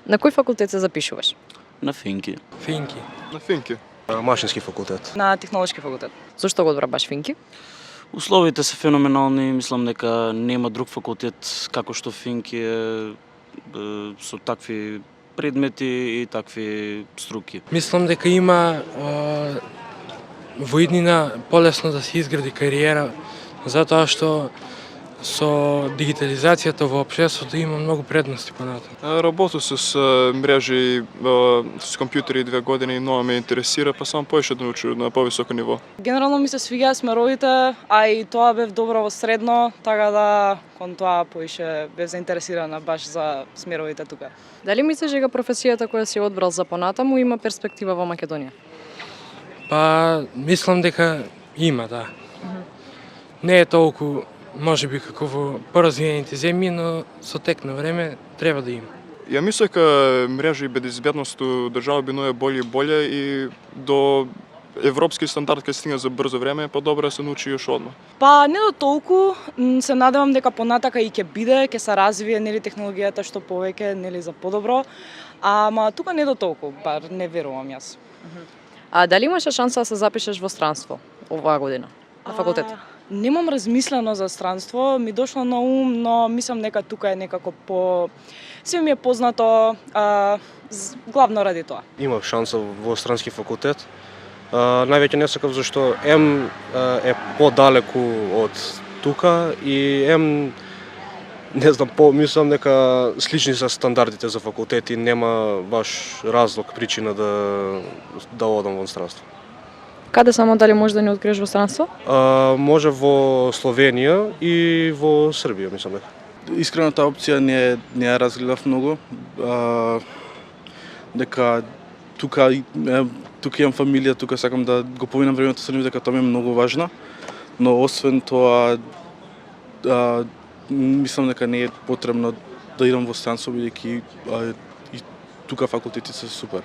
На кој факултет се запишуваш? На Финки. Финки. На Финки. Машински факултет. На технолошки факултет. Зошто го одбра баш Финки? Условите се феноменални, мислам дека нема друг факултет како што Финки е со такви предмети и такви струки. Мислам дека има во иднина полесно да се изгради кариера, затоа што со дигитализацијата во општеството има многу предности понатаму. Работил с мрежи, с компјутери 2 години и многу ме интересира, па сам поише да научу на повисоко ниво. Генерално ми се свиѓаа смеровите, а и тоа бев добро во средно, така да кон тоа поише бев заинтересирана баш за смеровите тука. Дали мислиш дека професијата која си одбрал за понатаму има перспектива во Македонија? Па, мислам дека има, да. Не е толку, може би, како во поразвиените земји, но со тек на време треба да има. Ја мислам дека мрежи и безбедност у држава би нове болje и болje и до европски стандард кога стигне за брзо време, по-добро да се научи још одма. Па не до толку, се надевам дека понатака и ќе биде, ќе се развие нели технологијата што повеќе нели за подобро, ама тука не до толку, бар не верувам јас. А дали имаше шанса да се запишеш во странство оваа година на факултет? Немам размислено за странство, ми дошло на ум, но мислам дека тука е некако по... Све ми е познато, главно ради тоа. Имав шанса во странски факултет. Највеќе не сакав зашто М е подалеку од тука и М не знам, мислам дека слични се стандардите за факултети, нема баш разлог, причина да одам во странство. Каде само дали можеш да ни откриеш во странство? Може во Словенија и во Србија, мислам дека. Искрено таа опција не ја разгледав многу. Дека тука имам фамилија, тука сакам да го поминам времето со нив, дека тоа ми е многу важно. Но освен тоа, мислам дека не е потребно да идам во странство, бидејќи и тука факултетите се супер.